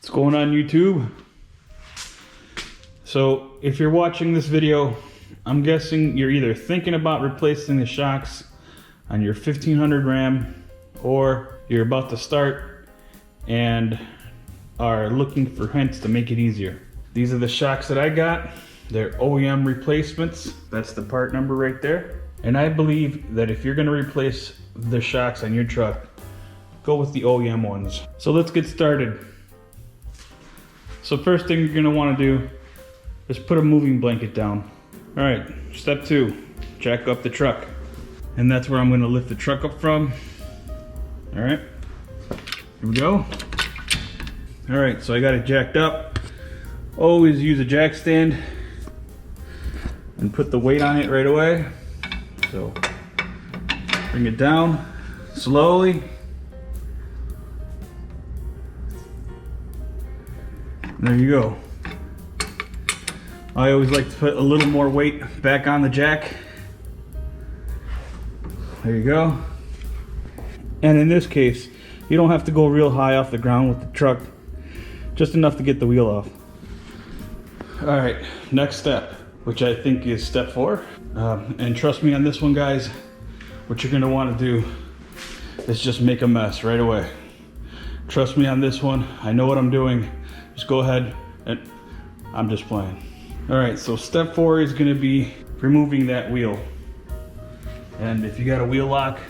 What's going on, YouTube? So if you're watching this video, I'm guessing you're either thinking about replacing the shocks on your 1500 Ram, or you're about to start and are looking for hints to make it easier. These are the shocks that I got. They're OEM replacements. That's the part number right there. And I believe that if you're gonna replace the shocks on your truck, go with the OEM ones. So let's get started. So first thing you're gonna wanna do is put a moving blanket down. All right, step 2, jack up the truck. And that's where I'm gonna lift the truck up from. All right, here we go. All right, so I got it jacked up. Always use a jack stand and put the weight on it right away. So bring it down slowly. There you go. I always like to put a little more weight back on the jack. There you go. And in this case, you don't have to go real high off the ground with the truck, just enough to get the wheel off. All right, next step, which I think is step 4. And trust me on this one, guys, what you're gonna wanna do is just make a mess right away. Trust me on this one, I know what I'm doing. Just go ahead and I'm just playing. All right, so step 4 is gonna be removing that wheel. And if you got a wheel lock,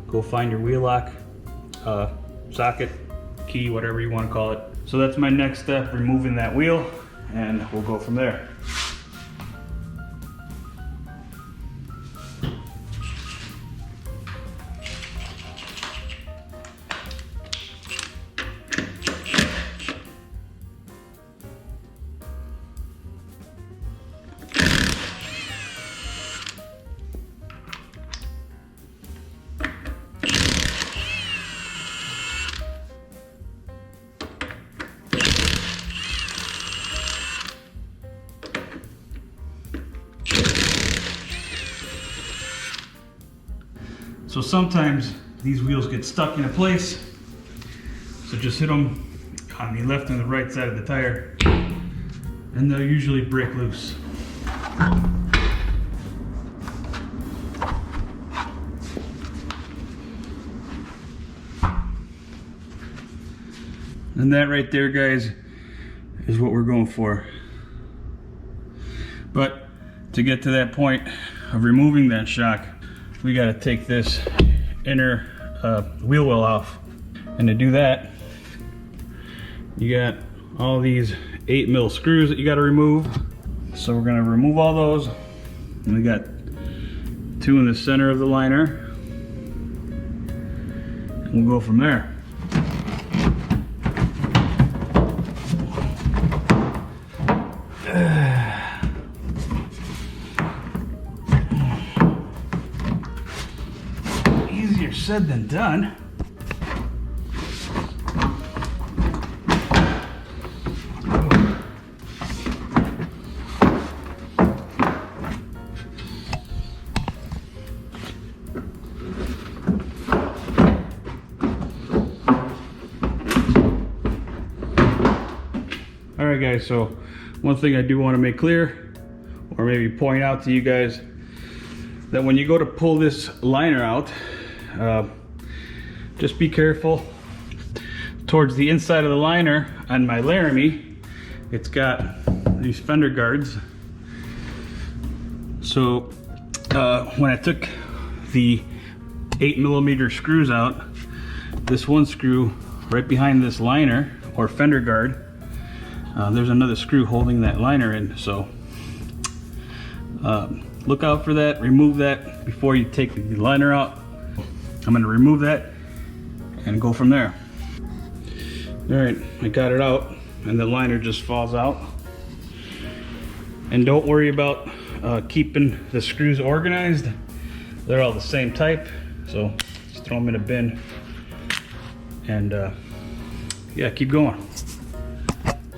go find your wheel lock, socket, key, whatever you wanna call it. So that's my next step, removing that wheel, and we'll go from there. So sometimes these wheels get stuck in a place, so just hit them on the left and the right side of the tire, and they'll usually break loose. And that right there, guys, is what we're going for. But to get to that point of removing that shock, we got to take this inner wheel well off. And to do that, you got all these 8mm screws that you got to remove. So we're going to remove all those. And we got 2 in the center of the liner. And we'll go from there. Easier said than done. All right, guys, so one thing I do want to make clear, or maybe point out to you guys, that when you go to pull this liner out, just be careful. Towards the inside of the liner on my Laramie, it's got these fender guards. So when I took the 8mm screws out, this one screw right behind this liner or fender guard, there's another screw holding that liner in. So look out for that, remove that before you take the liner out. I'm going to remove that and go from there. All right, I got it out and the liner just falls out. And don't worry about keeping the screws organized. They're all the same type, so just throw them in a bin and yeah, keep going.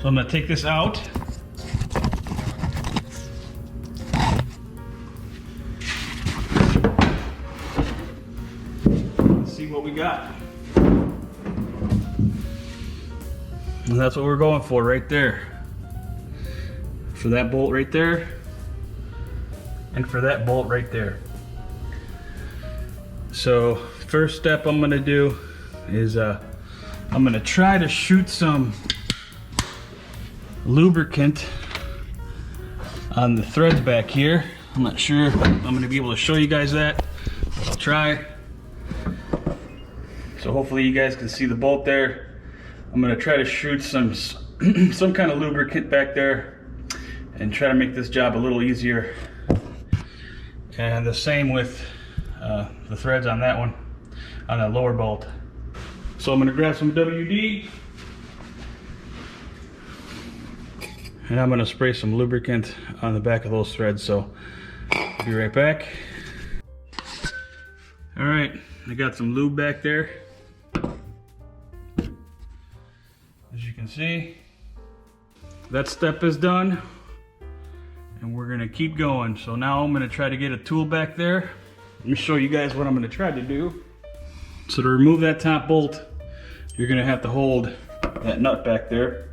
So I'm going to take this out. Let's see what we got. And that's what we're going for right there. For that bolt right there, and for that bolt right there. So first step I'm gonna do is I'm gonna try to shoot some lubricant on the threads back here. I'm not sure if I'm gonna be able to show you guys that, but I'll try. So hopefully you guys can see the bolt there. I'm gonna try to shoot some kind of lubricant back there and try to make this job a little easier. And the same with the threads on that one, on that lower bolt. So I'm gonna grab some WD and I'm gonna spray some lubricant on the back of those threads. So I'll be right back. All right, I got some lube back there. As you can see, that step is done. And we're gonna keep going. So now I'm gonna try to get a tool back there. Let me show you guys what I'm gonna try to do. So to remove that top bolt, you're gonna have to hold that nut back there.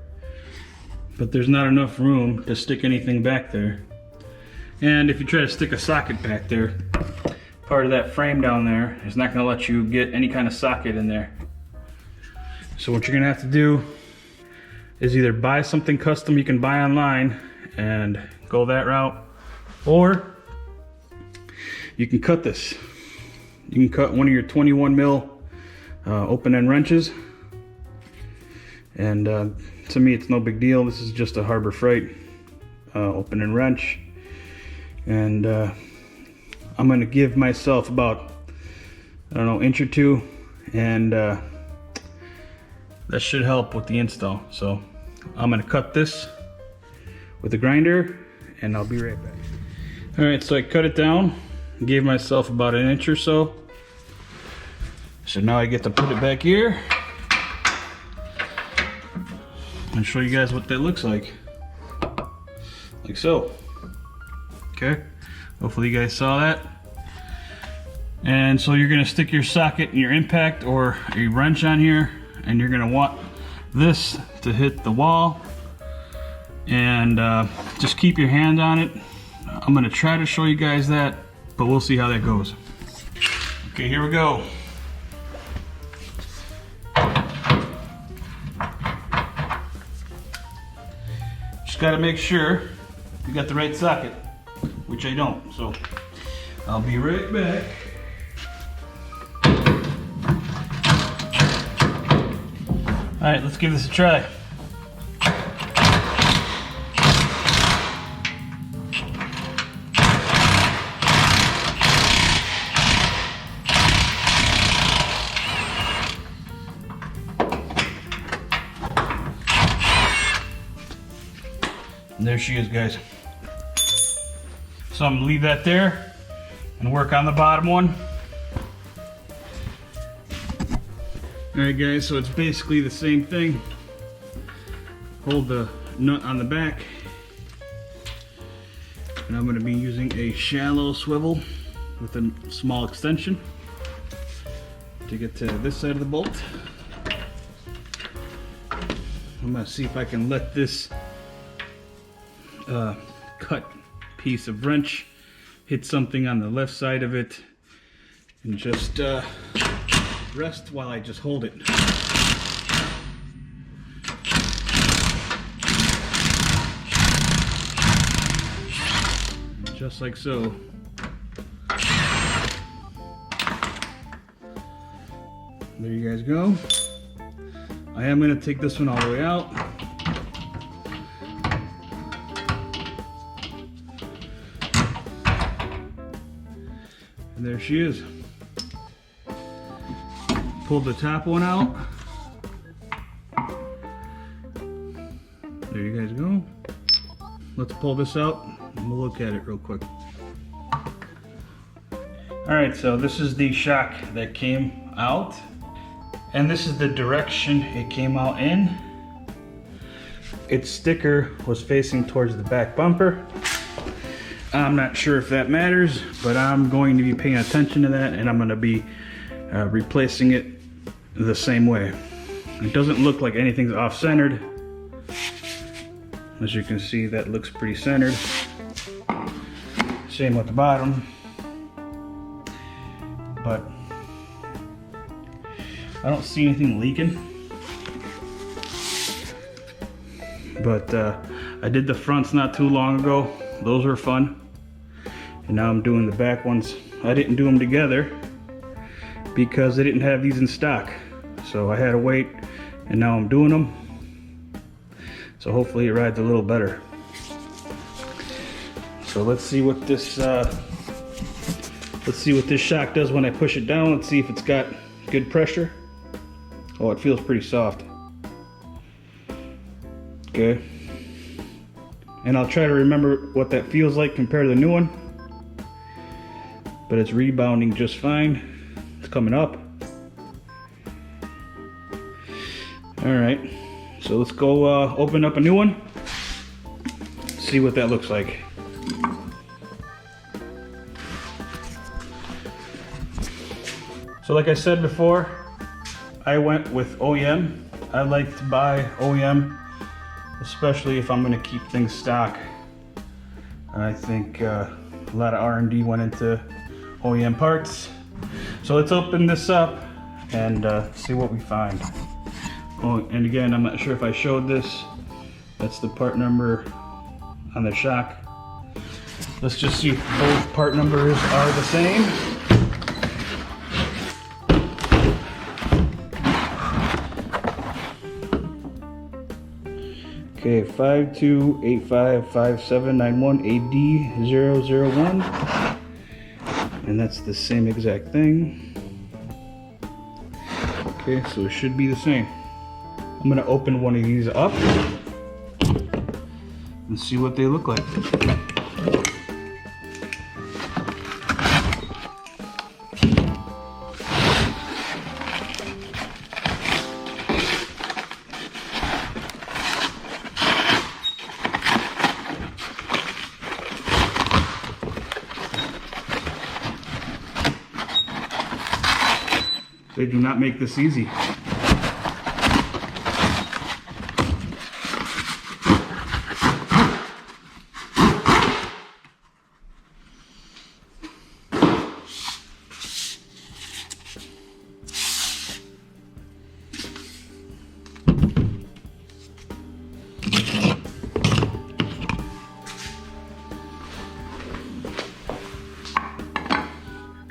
But there's not enough room to stick anything back there. And if you try to stick a socket back there, part of that frame down there is not gonna let you get any kind of socket in there. So what you're gonna have to do is either buy something custom you can buy online and go that route, or you can cut this. You can cut one of your 21 mil open end wrenches, and to me it's no big deal. This is just a Harbor Freight open end wrench, and I'm gonna give myself about, I don't know, inch or two, and that should help with the install. So I'm gonna cut this with a grinder and I'll be right back. All right, so I cut it down, gave myself about an inch or so. So now I get to put it back here and show you guys what that looks like. Like so. Okay, hopefully you guys saw that. And so you're gonna stick your socket and your impact or a wrench on here, and you're gonna want this to hit the wall. And just keep your hand on it. I'm gonna try to show you guys that, but we'll see how that goes. Okay, here we go. Just gotta make sure you got the right socket, which I don't, so I'll be right back. All right, let's give this a try. And there she is, guys. So I'm gonna leave that there and work on the bottom one. All right, guys, so it's basically the same thing. Hold the nut on the back. And I'm gonna be using a shallow swivel with a small extension to get to this side of the bolt. I'm gonna see if I can let this cut piece of wrench hit something on the left side of it and just rest while I just hold it. Just like so. There you guys go. I am going to take this one all the way out. And there she is. Pulled the top one out. There you guys go. Let's pull this out and we'll look at it real quick. Alright, so this is the shock that came out. And this is the direction it came out in. Its sticker was facing towards the back bumper. I'm not sure if that matters, but I'm going to be paying attention to that, and I'm going to be replacing it the same way. It doesn't look like anything's off-centered. As you can see, that looks pretty centered. Same with the bottom. But I don't see anything leaking. But I did the fronts not too long ago. Those were fun. And now I'm doing the back ones. I didn't do them together because they didn't have these in stock. So I had to wait, and now I'm doing them. So hopefully it rides a little better. So let's see what this shock does when I push it down. Let's see if it's got good pressure. Oh, it feels pretty soft. Okay. And I'll try to remember what that feels like compared to the new one. But it's rebounding just fine. It's coming up. Alright, so let's go open up a new one. See what that looks like. So like I said before, I went with OEM. I like to buy OEM, especially if I'm going to keep things stock. I think a lot of R&D went into OEM parts. So let's open this up and see what we find. Oh, and again, I'm not sure if I showed this. That's the part number on the shock. Let's just see if both part numbers are the same. Okay, 52855791AD001. And that's the same exact thing. Okay, so it should be the same. I'm gonna open one of these up and see what they look like. They do not make this easy.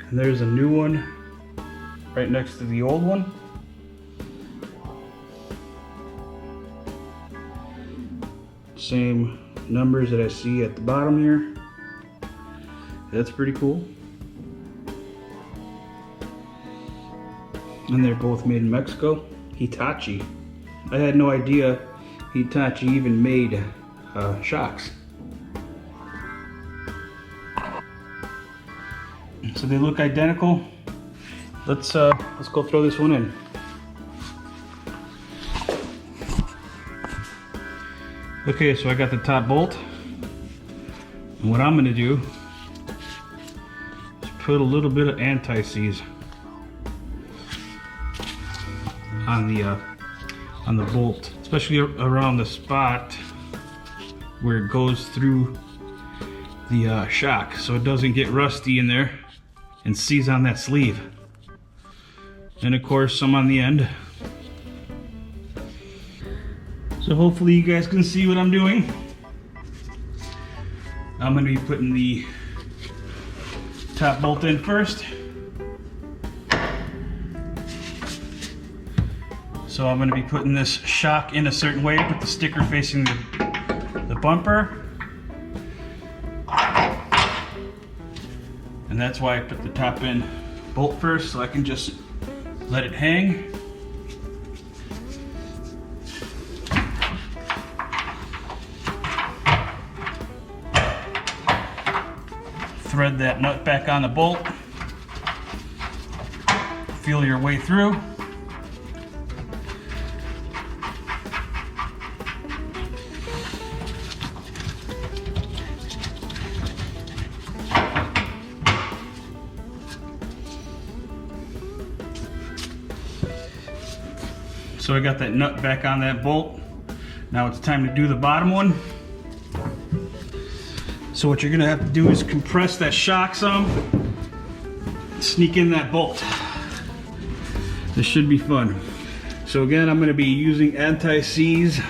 And there's a new one right next to the old one. Same numbers that I see at the bottom here. That's pretty cool. And they're both made in Mexico. Hitachi. I had no idea Hitachi even made shocks. So they look identical. Let's go throw this one in. Okay, so I got the top bolt. And what I'm gonna do is put a little bit of anti-seize on the bolt, especially around the spot where it goes through the shock, so it doesn't get rusty in there and seize on that sleeve. And of course some on the end. So hopefully you guys can see what I'm doing. I'm going to be putting the top bolt in first. So I'm going to be putting this shock in a certain way, put the sticker facing the bumper. And that's why I put the top in bolt first, so I can just let it hang. Thread that nut back on the bolt. Feel your way through. So I got that nut back on that bolt. Now it's time to do the bottom one. So what you're gonna have to do is compress that shock some, sneak in that bolt. This should be fun. So again, I'm gonna be using anti-seize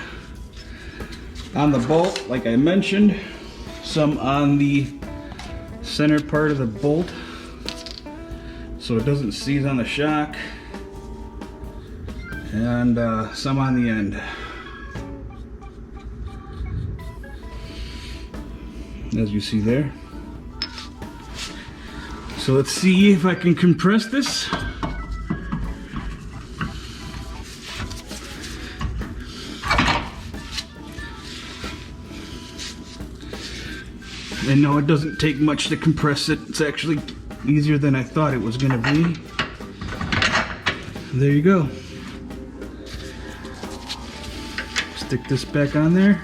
on the bolt, like I mentioned. Some on the center part of the bolt, so it doesn't seize on the shock. And some on the end. As you see there. So let's see if I can compress this. And no, it doesn't take much to compress it. It's actually easier than I thought it was gonna be. There you go. Stick this back on there.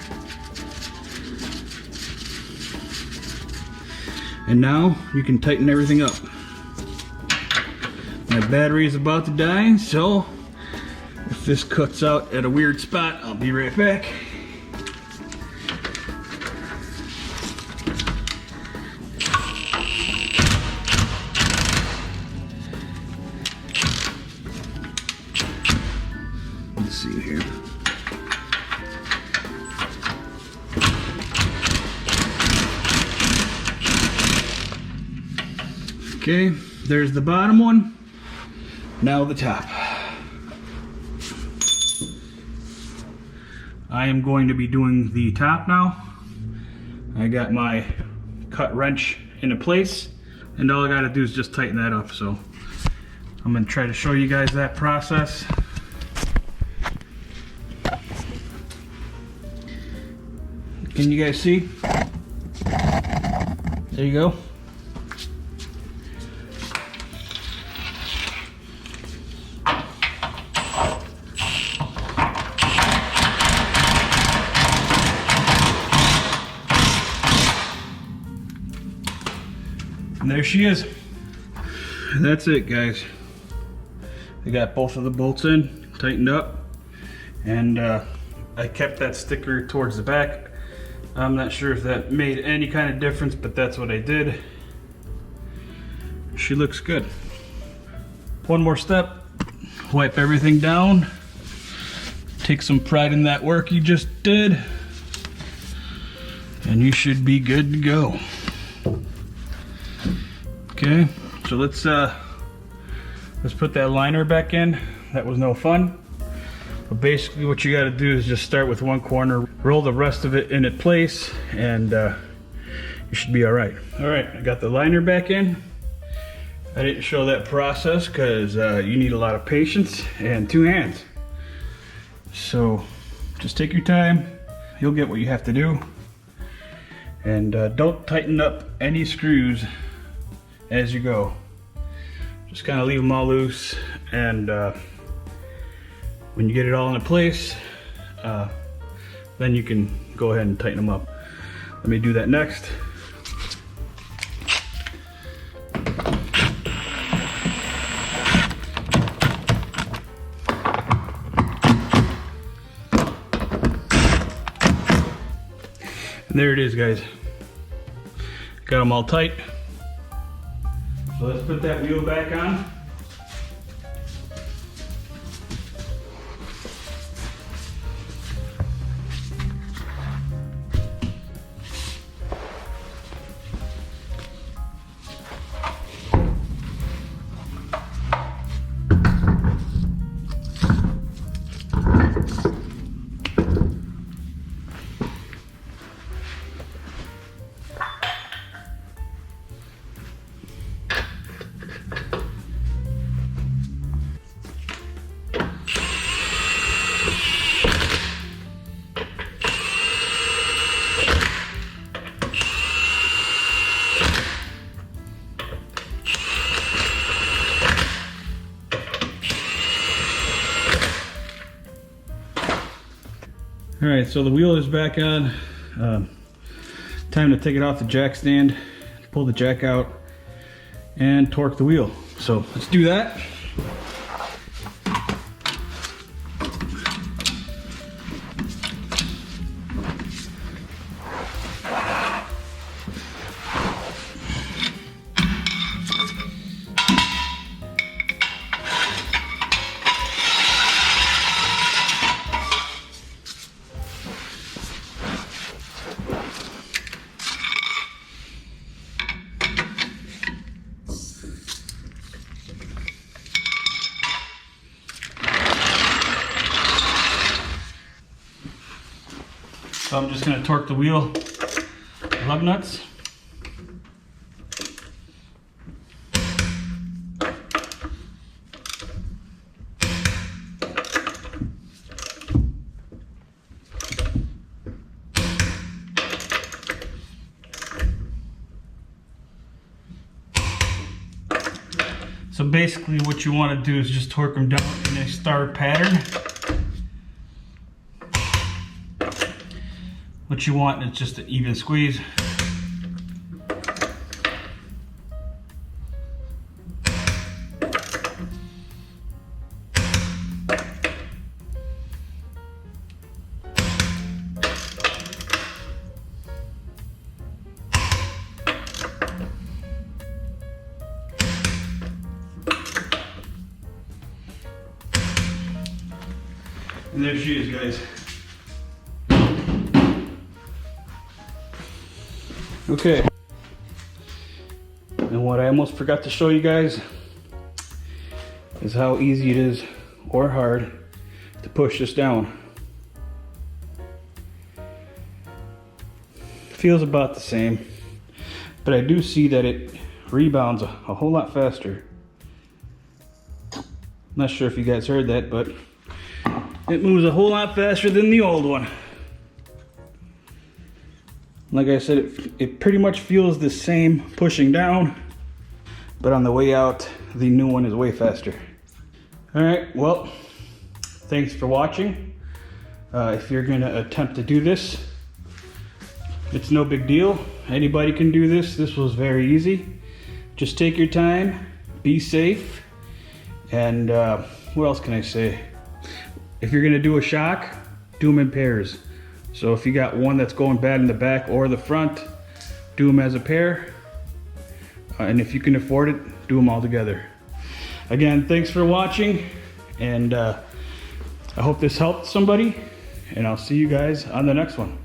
And now you can tighten everything up. My battery is about to die, so if this cuts out at a weird spot, I'll be right back. Let's see here. Okay, there's the bottom one. Now the top. I am going to be doing the top now. I got my cut wrench into place, and all I gotta do is just tighten that up. So I'm gonna try to show you guys that process. Can you guys see? There you go. And there she is. And that's it, guys. I got both of the bolts in, tightened up, and I kept that sticker towards the back. I'm not sure if that made any kind of difference, but that's what I did. She looks good. One more step, wipe everything down. Take some pride in that work you just did, and you should be good to go. Okay, so let's put that liner back in. That was no fun. But basically what you got to do is just start with one corner, roll the rest of it in place, and you should be all right. All right, I got the liner back in. I didn't show that process because you need a lot of patience and two hands. So just take your time. You'll get what you have to do. And don't tighten up any screws as you go. Just kind of leave them all loose, and when you get it all into place, then you can go ahead and tighten them up. Let me do that next. And there it is, guys. Got them all tight. So let's put that wheel back on. All right, so the wheel is back on. Time to take it off the jack stand, pull the jack out, and torque the wheel. So let's do that. So I'm just gonna torque the wheel lug nuts. So basically what you want to do is just torque them down in a star pattern. What you want is just an even squeeze. And there she is, guys. Okay. And what I almost forgot to show you guys is how easy it is, or hard, to push this down. Feels about the same, but I do see that it rebounds a whole lot faster. Not sure if you guys heard that, but it moves a whole lot faster than the old one. Like I said, it pretty much feels the same pushing down, but on the way out, the new one is way faster. All right, well, thanks for watching. If you're gonna attempt to do this, it's no big deal. Anybody can do this. This was very easy. Just take your time, be safe, and what else can I say? If you're gonna do a shock, do them in pairs. So if you got one that's going bad in the back or the front, do them as a pair. And if you can afford it, do them all together. Again, thanks for watching, and I hope this helped somebody, and I'll see you guys on the next one.